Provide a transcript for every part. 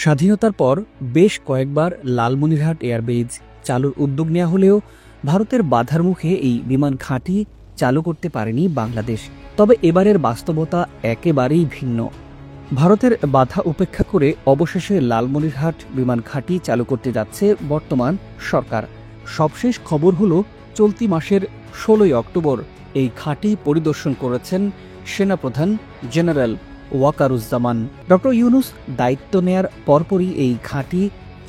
স্বাধীনতার পর বেশ কয়েকবার লালমনিরহাট এয়ারবেজ চালুর উদ্যোগ নেওয়া হলেও ভারতের বাধার মুখে এই বিমান ঘাঁটি চালু করতে পারেনি বাংলাদেশ। তবে এবারের বাস্তবতা একেবারেই ভিন্ন। ভারতের বাধা উপেক্ষা করে অবশেষে লালমনিরহাট বিমান ঘাঁটি চালু করতে যাচ্ছে বর্তমান সরকার। সবশেষ খবর হলো চলতি মাসের 16 অক্টোবর এই ঘাঁটি পরিদর্শন করেছেন সেনাপ্রধান জেনারেল ওয়াকারুজ্জামান। ডক্টর ইউনূস দায়িত্ব নেয়ার পরপরই এই ঘাঁটি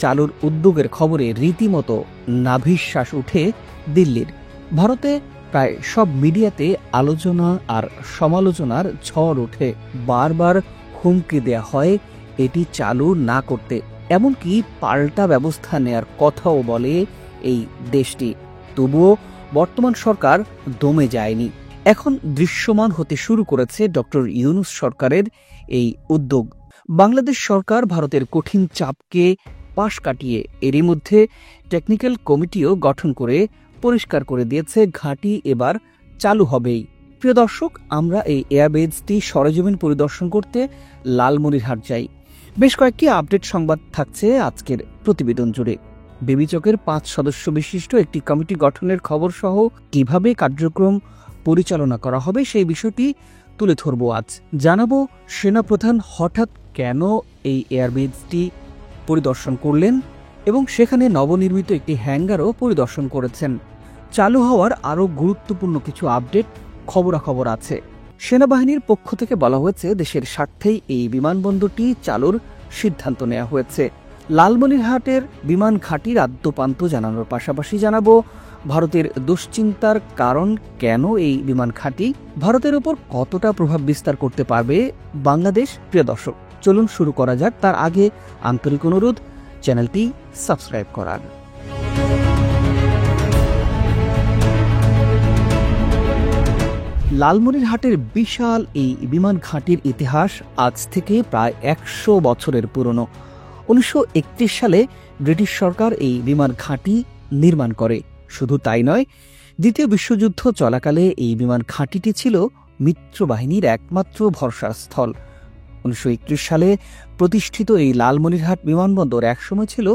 চালুর উদ্যোগের খবরে রীতিমতো নাভিশ্বাস উঠে দিল্লির। ভারতে প্রায় সব মিডিয়াতে আলোচনা আর সমালোচনার ঝড় ওঠে। বারবার হুমকি দেয়া হয় এটি চালু না করতে, এমনকি পাল্টা ব্যবস্থা নেয়ার কথাও বলে এই দেশটি। তবুও বর্তমান সরকার দমে যায়নি। এখন দৃশ্যমান হতে শুরু করেছে ডক্টর ইউনূস সরকারের এই উদ্যোগ। বাংলাদেশ সরকার ভারতের কঠিন চাপকে পাশ কাটিয়ে এরই মধ্যে টেকনিক্যাল কমিটিও গঠন করে পরিষ্কার করে দিয়েছে ঘাঁটি এবার চালু হবেই। প্রিয় দর্শক, আমরা এই এয়ারবেজটি সরেজমিন পরিদর্শন করতে লালমনিরহাট যাই। বেশ কয়েকটি আপডেট সংবাদ থাকছে আজকের প্রতিবেদন জুড়ে। বেবিচকের 5 সদস্য বিশিষ্ট একটি কমিটি গঠনের খবর সহ কিভাবে কার্যক্রম পরিচালনা করা হবে সেই বিষয়টি তুলে ধরব আজ। জানাবো সেনাপ্রধান হঠাৎ কেন এই এয়ারবেজটি পরিদর্শন করলেন এবং সেখানে নবনির্মিত একটি হ্যাঙ্গারও পরিদর্শন করেছেন। চালু হওয়ার আরও গুরুত্বপূর্ণ কিছু আপডেট খবরাখবর আছে। সেনাবাহিনীর পক্ষ থেকে বলা হয়েছে দেশের স্বার্থেই এই বিমানবন্দরটি চালুর সিদ্ধান্ত নেওয়া হয়েছে। লালমনিরহাটের বিমান ঘাঁটির আদ্যোপান্ত জানানোর পাশাপাশি জানাবো ভারতের দুশ্চিন্তার কারণ কেন এই বিমান ঘাঁটি ভারতের উপর কতটা প্রভাব বিস্তার করতে পারবে বাংলাদেশ। প্রিয় দর্শক, চলুন শুরু করা যাক। তার আগে আন্তরিক অনুরোধ চ্যানেলটি সাবস্ক্রাইব করার। লালমনিরহাটের বিশাল এই বিমান ঘাঁটির ইতিহাস আজ থেকে প্রায় 100 বছরের পুরনো। 1931 সালে ব্রিটিশ সরকার এই বিমান ঘাঁটি নির্মাণ করে। শুধু তাই নয়, দ্বিতীয় বিশ্বযুদ্ধ চলাকালে এই বিমান ঘাঁটিটি ছিল মিত্রবাহিনীর একমাত্র ভরসার স্থল। 1931 সালে প্রতিষ্ঠিত এই লালমনিরহাট বিমানবন্দর একসময় ছিল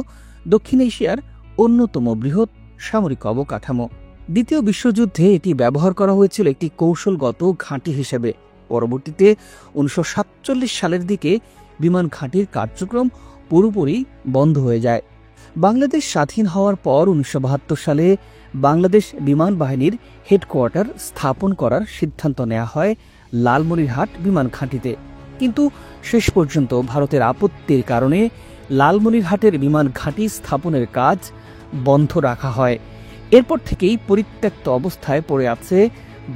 দক্ষিণ এশিয়ার অন্যতম বৃহৎ সামরিক অবকাঠামো। দ্বিতীয় বিশ্বযুদ্ধে এটি ব্যবহার করা হয়েছিল একটি কৌশলগত ঘাঁটি হিসেবে। পরবর্তীতে 1947 সালের দিকে বিমান ঘাঁটির কার্যক্রম পুরোপুরি বন্ধ হয়ে যায়। বাংলাদেশ স্বাধীন হওয়ার পর 1972 সালে বাংলাদেশ বিমান বাহিনীর হেডকোয়ার্টার স্থাপন করার সিদ্ধান্ত নেওয়া হয় লালমনিরহাট বিমান ঘাঁটিতে। কিন্তু শেষ পর্যন্ত ভারতের আপত্তির কারণে লালমনিরহাটের বিমান ঘাঁটি স্থাপনের কাজ বন্ধ রাখা হয়। এরপর থেকেই পরিত্যক্ত অবস্থায় পড়ে আছে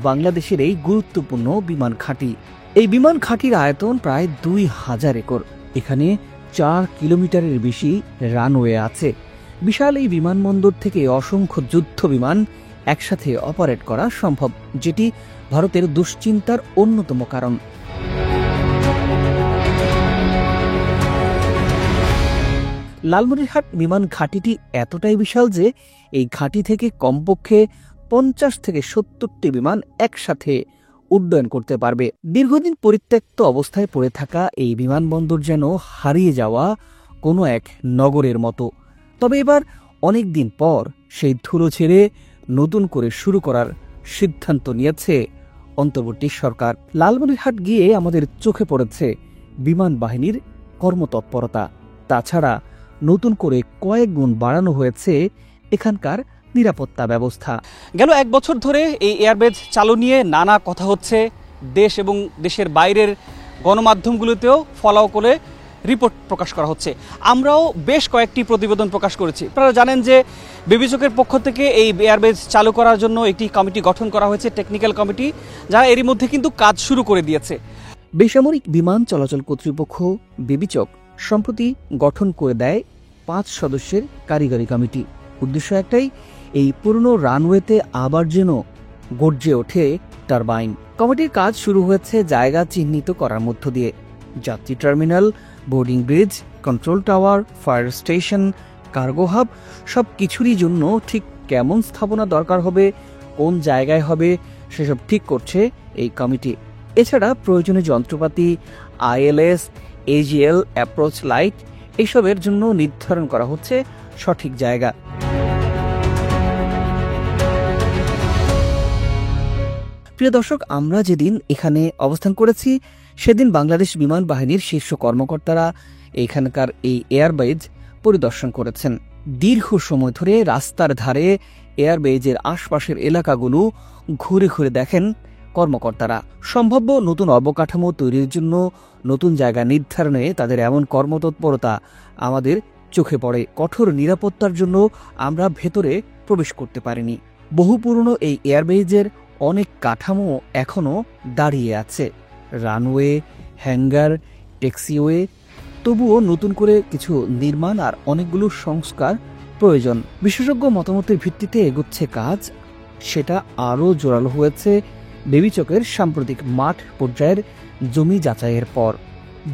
বাংলাদেশের এই গুরুত্বপূর্ণ বিমান ঘাঁটি। এই বিমান ঘাঁটির আয়তন প্রায় 2000 একর। এখানে 4 কিলোমিটারের বেশি রানওয়ে আছে। বিশাল এই বিমানবন্দর থেকে অসংখ্য যুদ্ধ বিমান একসাথে অপারেট করা সম্ভব, যেটি ভারতের দুশ্চিন্তার অন্যতম কারণ। লালমনিরহাট বিমান ঘাঁটিটি এতটাই বিশাল যে এই ঘাঁটি থেকে কমপক্ষে 50 থেকে 70টি বিমান একসাথে উড্ডয়ন করতে পারবে। দীর্ঘদিন পরিত্যক্ত অবস্থায় পড়ে থাকা এই বিমানবন্দর যেন হারিয়ে যাওয়া কোনো এক নগরের মতো। তবে এবার অনেক দিন পর সেই ধুলো ছেড়ে নতুন করে শুরু করার সিদ্ধান্ত নিয়েছে অন্তর্বর্তী সরকার। লালমনিরহাট গিয়ে আমাদের চোখে পড়েছে বিমান বাহিনীর কর্মতৎপরতা। তাছাড়া নতুন করে কয়েক গুণ বাড়ানো হয়েছে এখানকার নিরাপত্তা ব্যবস্থা। গেল 1 বছর ধরে এই এয়ারবেজ চালু নিয়ে নানা কথা হচ্ছে। দেশ এবং দেশের বাইরের গণমাধ্যমগুলোতেও ফলাও করে রিপোর্ট প্রকাশ করা হচ্ছে। আমরাও বেশ কয়েকটি প্রতিবেদন প্রকাশ করেছি। আপনারা জানেন যে বেবিচকের পক্ষ থেকে এই এয়ারবেজ চালু করার জন্য একটি কমিটি গঠন করা হয়েছে, টেকনিক্যাল কমিটি, যারা এরই মধ্যে কিন্তু কাজ শুরু করে দিয়েছে। বেসামরিক বিমান চলাচল কর্তৃপক্ষ বেবিচক সম্প্রতি গঠন করে দেয় 5 সদস্যের কারিগরি কমিটি। উদ্দেশ্য একটাই, এই পুরনো রানওয়েতে আবার যেন গর্জে ওঠে টারবাইন। কমিটির কাজ শুরু হয়েছে জায়গা চিহ্নিত করার মধ্য দিয়ে। যাত্রী terminal, boarding bridge, control tower, fire station, cargo hub সব কিছুরই জন্য ঠিক কেমন স্থাপনা দরকার হবে, কোন জায়গায় হবে, সেসব ঠিক করছে এই কমিটি। এছাড়া প্রয়োজনীয় যন্ত্রপাতি, ILS, AGL, অ্যাপ্রোচ লাইট, এইসবের জন্য নির্ধারণ করা হচ্ছে সঠিক জায়গা। প্রিয় দর্শক, আমরা যেদিন এখানে অবস্থান করেছি সেদিন বাংলাদেশ বিমান বাহিনীর শীর্ষ কর্মকর্তারা এখানকার এই এয়ারবেজ পরিদর্শন করেছেন। দীর্ঘ সময় ধরে রাস্তার ধারে এয়ারবেজের আশপাশের এলাকাগুলো ঘুরে ঘুরে দেখেন কর্মকর্তারা। সম্ভাব্য নতুন অবকাঠামো তৈরির জন্য নতুন জায়গা নির্ধারণে তাদের এমন কর্মতৎপরতা আমাদের চোখে পড়ে। কঠোর নিরাপত্তার জন্য আমরা ভেতরে প্রবেশ করতে পারিনি। বহু পুরনো এই এয়ারবেজের অনেক কাঠামো এখনও দাঁড়িয়ে আছে, রানওয়ে, হ্যাঙ্গার, ট্যাক্সিওয়ে। তবুও নতুন করে কিছু নির্মাণ আর অনেকগুলো সংস্কার প্রয়োজন। বিশেষজ্ঞ মতামতের ভিত্তিতে এগোচ্ছে কাজ। সেটা আরও জোরালো হয়েছে বেবিচকের সাম্প্রতিক মাঠ পর্যায়ের জমি যাচাইয়ের পর।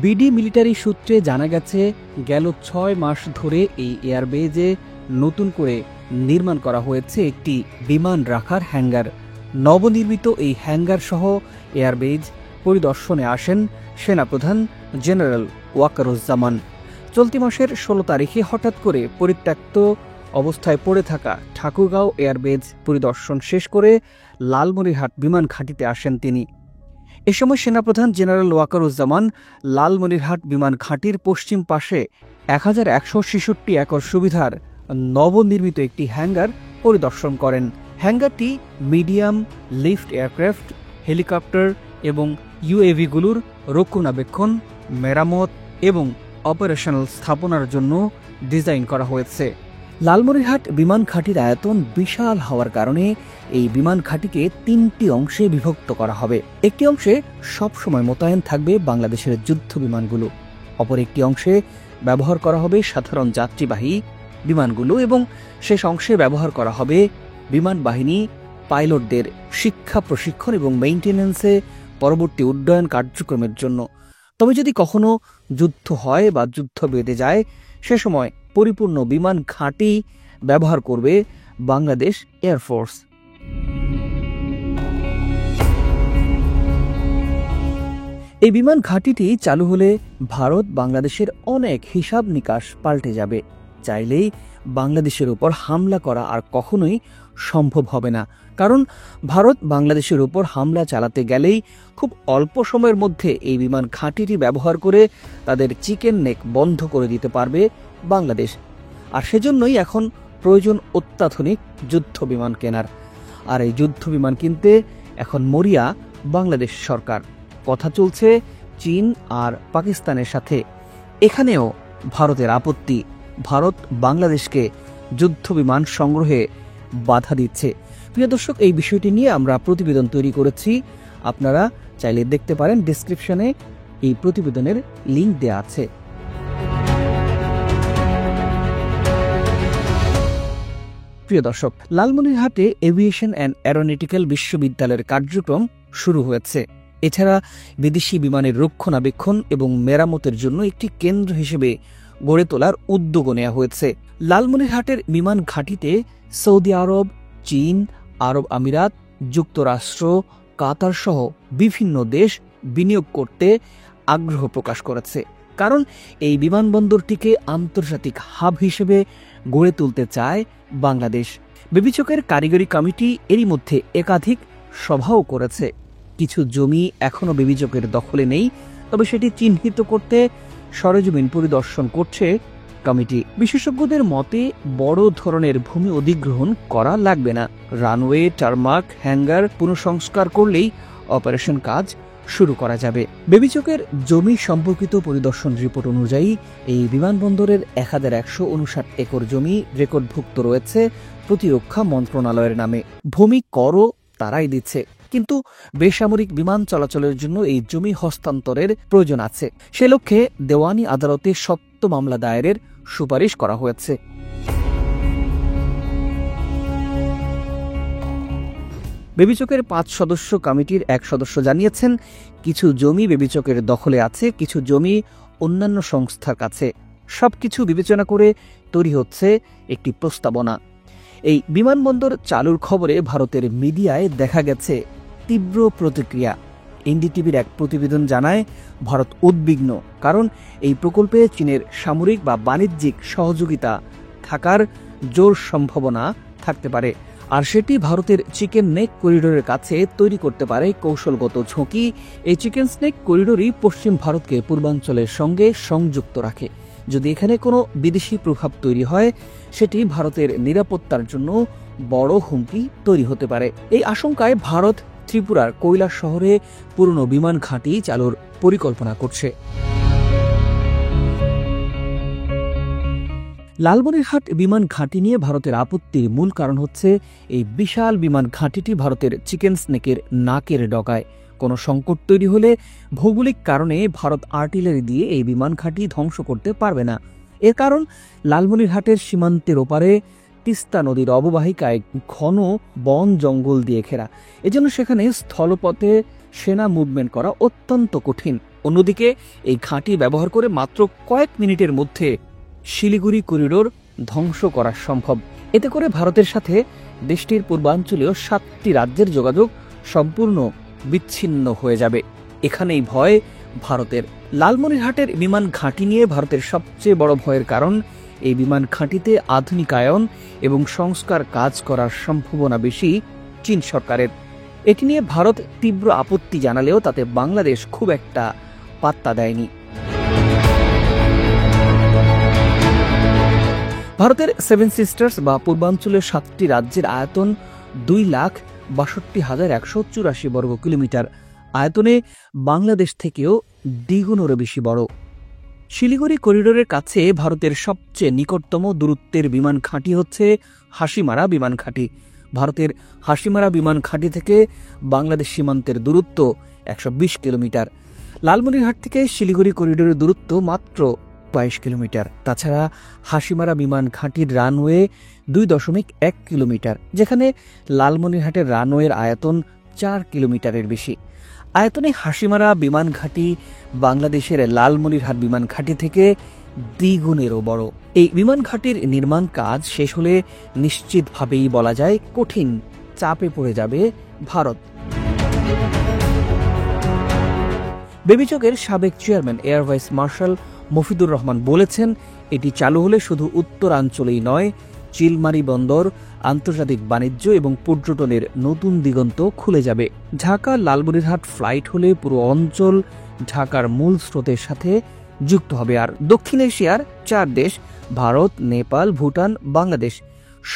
বিডি মিলিটারি সূত্রে জানা গেছে, গেল 6 মাস ধরে এই এয়ারবেজে নতুন করে নির্মাণ করা হয়েছে একটি বিমান রাখার হ্যাঙ্গার। নবনির্মিত এই হ্যাঙ্গার সহ এয়ারবেজ পরিদর্শনে আসেন সেনাপ্রধান জেনারেল ওয়াকারুজ্জামান। চলতি মাসের 16 তারিখে হঠাৎ করে পরিত্যক্ত অবস্থায় পড়ে থাকা ঠাকুরগাঁও এয়ারবেজ পরিদর্শন শেষ করে লালমনিরহাট বিমান ঘাঁটিতে আসেন তিনি। এ সময় সেনাপ্রধান জেনারেল ওয়াকারুজ্জামান লালমনিরহাট বিমান ঘাঁটির পশ্চিম পাশে 1166 একর সুবিধার নবনির্মিত একটি হ্যাঙ্গার পরিদর্শন করেন। হ্যাঙ্গারটি মিডিয়াম লিফট এয়ারক্রাফট, হেলিকপ্টার এবং ইউএভিগুলোর রক্ষণাবেক্ষণ, মেরামত এবং অপারেশনাল স্থাপনার জন্য ডিজাইন করা হয়েছে। লালমনিরহাট বিমান ঘাঁটির আয়তন বিশাল হওয়ার কারণে এই বিমান ঘাঁটিকে 3টি অংশে বিভক্ত করা হবে। একটি অংশে সবসময় মোতায়েন থাকবে বাংলাদেশের যুদ্ধ বিমানগুলো, অপর একটি অংশে ব্যবহার করা হবে সাধারণ যাত্রীবাহী বিমানগুলো এবং শেষ অংশে ব্যবহার করা হবে বিমান বাহিনী পাইলটদের শিক্ষা, প্রশিক্ষণ এবং মেইনটেন্যান্সে পরবর্তী উড্ডয়ন কার্যক্রমের জন্য। তবে যদি কখনো যুদ্ধ হয় বা যুদ্ধ বেঁধে যায়, সে সময় পরিপূর্ণ বিমান ঘাঁটি ব্যবহার করবে বাংলাদেশ এয়ারফোর্স। এই বিমান ঘাঁটিটি চালু হলে ভারত বাংলাদেশের অনেক হিসাব নিকাশ পাল্টে যাবে। চাইলেই বাংলাদেশের উপর হামলা করা আর কখনোই সম্ভব হবে না, কারণ ভারত বাংলাদেশের উপর হামলা চালাতে গেলেই খুব অল্প সময়ের মধ্যে এই বিমান ঘাঁটিটি ব্যবহার করে তাদের চিকেন নেক বন্ধ করে দিতে পারবে বাংলাদেশ। আর সেজন্যই এখন প্রয়োজন অত্যাধুনিক যুদ্ধ বিমান কেনার। আর এই যুদ্ধ বিমান কিনতে এখন মরিয়া বাংলাদেশ সরকার। কথা চলছে চীন আর পাকিস্তানের সাথে। এখানেও ভারতের আপত্তি। ভারত বাংলাদেশকে যুদ্ধ বিমান সংগ্রহে বাধা দিচ্ছে। প্রিয় দর্শক, এই বিষয়টি নিয়ে আমরা প্রতিবেদন তৈরি করেছি, আপনারা চাইলে দেখতে পারেন। ডেসক্রিপশনে এই প্রতিবেদনের লিঙ্ক দেওয়া আছে। প্রিয় দর্শক, লালমনিরহাটে এভিয়েশন অ্যান্ড অ্যারোনটিক্যাল বিশ্ববিদ্যালয়ের কার্যক্রম শুরু হয়েছে। এছাড়া বিদেশি বিমানের রক্ষণাবেক্ষণ এবং মেরামতের জন্য একটি কেন্দ্র হিসেবে গড়ে তোলার উদ্যোগ নেওয়া হয়েছে। লালমনিরহাটের বিমান ঘাঁটিতে সৌদি আরব, চীন, আরব আমিরাত, যুক্তরাষ্ট্র, কাতার সহ বিভিন্ন দেশ বিনিয়োগ করতে আগ্রহ প্রকাশ করেছে, কারণ এই বিমানবন্দরটিকে আন্তর্জাতিক হাব হিসেবে গড়ে তুলতে চায় বাংলাদেশ। বেবিচকের কারিগরি কমিটি এরই মধ্যে একাধিক সভাও করেছে। কিছু জমি এখনও বেবিচকের দখলে নেই, তবে সেটি চিহ্নিত করতে সরেজমিন পরিদর্শন করছে কমিটি। বিশেষজ্ঞদের মতে বড় ধরনের ভূমি অধিগ্রহণ করা লাগবে না। রানওয়ে, টারমাক, হ্যাঙ্গার পুনঃসংস্কার করলেই অপারেশন কাজ শুরু করা যাবে। বেবিচকের জমি সম্পর্কিত পরিদর্শন রিপোর্ট অনুযায়ী এই বিমানবন্দরের 1159 একর জমি রেকর্ডভুক্ত রয়েছে প্রতিরক্ষা মন্ত্রণালয়ের নামে। ভূমি করও তারাই দিচ্ছে, কিন্তু বেসামরিক বিমান চলাচলের জন্য এই জমি হস্তান্তরের প্রয়োজন আছে। সে লক্ষ্যে দেওয়ানি আদালতে শক্ত মামলা দায়েরের সুপারিশ করা হয়েছে। বেবিচকের 5 সদস্য কমিটির এক সদস্য জানিয়েছেন, কিছু জমি বেবিচকের দখলে আছে, কিছু জমি অন্যান্য সংস্থার কাছে। সবকিছু বিবেচনা করে তৈরি হচ্ছে একটি প্রস্তাবনা। এই বিমানবন্দর চালুর খবরে ভারতের মিডিয়ায় দেখা গেছে তীব্র প্রতিক্রিয়া। এনডিটিভির এক প্রতিবেদন জানায়, ভারত উদ্বিগ্ন, কারণ এই প্রকল্পে চীনের সামরিক বা বাণিজ্যিক সহযোগিতা থাকার জোর সম্ভাবনা থাকতে পারে, আর সেটি ভারতের চিকেন নেক করিডোরের কাছে তৈরি করতে পারে কৌশলগত ঝুঁকি। এই চিকেন স্নেক করিডোরই পশ্চিম ভারতকে পূর্বাঞ্চলের সঙ্গে সংযুক্ত রাখে। যদি এখানে কোনো বিদেশি প্রভাব তৈরি হয়, সেটি ভারতের নিরাপত্তার জন্য বড় হুমকি তৈরি হতে পারে। এই আশঙ্কায় ভারত ত্রিপুরার কৈলাস শহরে পুরনো বিমান ঘাঁটি চালুর পরিকল্পনা করছে। লালমনিরহাট বিমান ঘাঁটি নিয়ে ভারতের আপত্তির মূল কারণ হচ্ছে এই বিশাল বিমান ঘাঁটিটি ভারতের চিকেন স্নেকের নাকের ডগায়। কোনো সংকট তৈরি হলে ভৌগোলিক কারণে ভারত আর্টিলারি দিয়ে এই বিমান ঘাঁটি ধ্বংস করতে পারবে না। এর কারণ লালমনিরহাটের সীমান্তের ওপারে তিস্তা নদীর অববাহিকায় ঘন বন জঙ্গল দিয়ে ঘেরা। এজন্য সেখানে স্থলপথে সেনা মুভমেন্ট করা অত্যন্ত কঠিন। অন্যদিকে এই ঘাঁটি ব্যবহার করে মাত্র কয়েক মিনিটের মধ্যে শিলিগুড়ি করিডোর ধ্বংস করা সম্ভব। এতে করে ভারতের সাথে দেশটির পূর্বাঞ্চলীয় 7টি রাজ্যের যোগাযোগ সম্পূর্ণ বিচ্ছিন্ন হয়ে যাবে। এখানেই ভয় ভারতের। লালমনিরহাটের বিমান ঘাঁটি নিয়ে ভারতের সবচেয়ে বড় ভয়ের কারণ, এই বিমান ঘাঁটিতে আধুনিকায়ন এবং সংস্কার কাজ করার সম্ভাবনা বেশি চীন সরকারের। এটি নিয়ে ভারত তীব্র আপত্তি জানালেও তাতে বাংলাদেশ খুব একটা পাত্তা দেয়নি। ভারতের 7 সিস্টার্স বা পূর্বাঞ্চলের 7টি রাজ্যের আয়তন 2,62,184 বর্গ কিলোমিটার। আয়তনে বাংলাদেশ থেকেও দ্বিগুণেরও বেশি বড়। শিলিগুড়ি করিডোরের কাছে ভারতের সবচেয়ে নিকটতম দূরত্বের বিমান ঘাঁটি হচ্ছে হাসিমারা বিমান ঘাঁটি। ভারতের হাসিমারা বিমান ঘাঁটি থেকে বাংলাদেশ সীমান্তের দূরত্ব 120 কিলোমিটার। লালমনিরহাট থেকে শিলিগুড়ি করিডোরের দূরত্ব মাত্র 22 কিলোমিটার। তাছাড়া হাসিমারা বিমান ঘাঁটির রানওয়ে 2.1 কিলোমিটার, যেখানে লালমনিরহাটের রানওয়ের আয়তন 4 কিলোমিটারের বেশি। আয়তনে হাসিমারা বিমান ঘাঁটি বাংলাদেশের লালমনিরহাট বিমান ঘাঁটি থেকে দ্বিগুণেরও বড়। এই বিমান ঘাঁটির নির্মাণ কাজ শেষ হলে নিশ্চিতভাবেই বলা যায় কঠিন চাপে পড়ে যাবে ভারত। বেবিচকের সাবেক chairman air vice marshal Mofidur Rahman বলেছেন, এটি চালু হলে শুধু উত্তরাঞ্চলেই নয়, চিলমারি বন্দর, আন্তর্জাতিক বাণিজ্য এবং পর্যটনের নতুন দিগন্ত খুলে যাবে। ঢাকা লালমনিরহাট ফ্লাইট হলে পুরো অঞ্চল ঢাকার মূল স্রোতের সাথে যুক্ত হবে। আর দক্ষিণ এশিয়ার 4 দেশ ভারত, নেপাল, ভুটান, বাংলাদেশ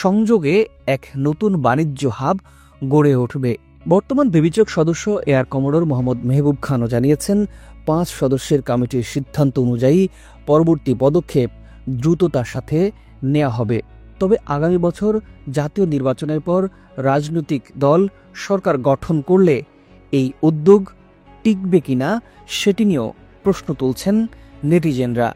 সংযোগে এক নতুন বাণিজ্য হাব গড়ে উঠবে। বর্তমান বেবিচক সদস্য এয়ার কমোডোর মোহাম্মদ মেহবুব খানও জানিয়েছেন, 5 সদস্যের কমিটির সিদ্ধান্ত অনুযায়ী পরবর্তী পদক্ষেপ দ্রুততার সাথে নেওয়া হবে। তবে আগামী বছর জাতীয় নির্বাচনের পর রাজনৈতিক দল সরকার গঠন করলে এই উদ্যোগ টিকবে কিনা সেটি নিয়েও প্রশ্ন তুলছেন নেটিজেনরা।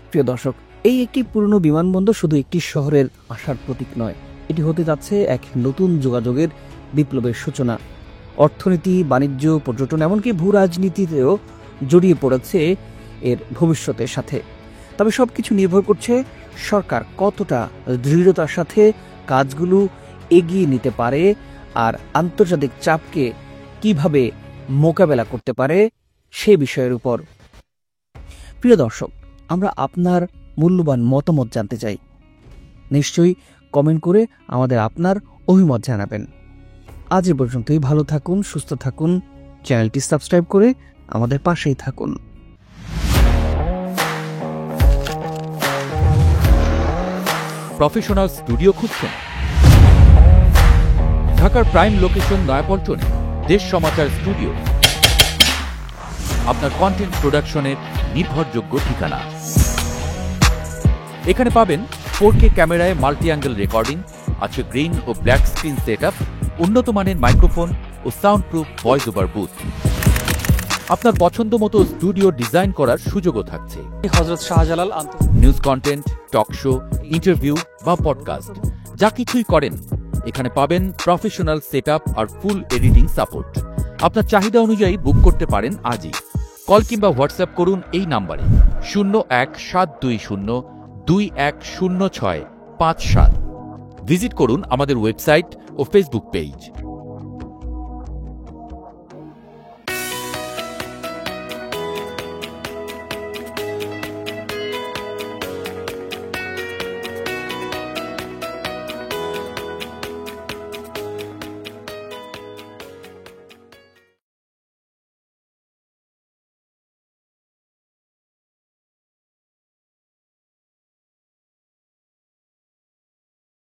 প্রিয় দর্শক, এই একটি পুরনো বিমানবন্দর শুধু একটি শহরের আশার প্রতীক নয়, এটি হতে যাচ্ছে এক নতুন যোগাযোগের বিপ্লবের সূচনা। অর্থনীতি, বাণিজ্য, পর্যটন, এমনকি ভূ রাজনীতিতেও জড়িয়ে পড়েছে এর ভবিষ্যতের সাথে। তবে সবকিছু নির্ভর করছে সরকার কতটা দৃঢ়তার সাথে কাজগুলো এগিয়ে নিতে পারে আর আন্তর্জাতিক চাপকে কিভাবে মোকাবেলা করতে পারে সে বিষয়ের উপর। প্রিয় দর্শক, আমরা আপনার মূল্যবান মতামত জানতে চাই। নিশ্চয়ই কমেন্ট করে আমাদের আপনার অভিমত জানাবেন। আজ এ পর্যন্তই। ভালো থাকুন, সুস্থ থাকুন, চ্যানেলটি সাবস্ক্রাইব করে আমাদের পাশেই থাকুন। প্রফেশনাল স্টুডিও খুঁজছেন? ঢাকার প্রাইম লোকেশন নয়াপল্টনে দেশ সমাচার স্টুডিও আপনার কন্টেন্ট প্রোডাকশনের নির্ভরযোগ্য ঠিকানা। এখানে পাবেন 4K ক্যামেরায় মাল্টি অ্যাঙ্গেল রেকর্ডিং, আছে গ্রিন ও ব্ল্যাক স্ক্রিন সেটআপ, উন্নত মানের মাইক্রোফোন ও soundproof voice over booth. আপনার পছন্দ মতো স্টুডিও ডিজাইন করার সুযোগও থাকছে। Hazrat Shahjalal news content, talk show, interview বা পডকাস্ট, যা কিছুই করেন এখানে পাবেন প্রফেশনাল সেটআপ আর ফুল এডিটিং সাপোর্ট। আপনার চাহিদা অনুযায়ী বুক করতে পারেন আজই। কল কিংবা হোয়াটসঅ্যাপ করুন এই নাম্বারে 017202106575। ভিজিট করুন আমাদের ওয়েবসাইট ও ফেসবুক পেজ।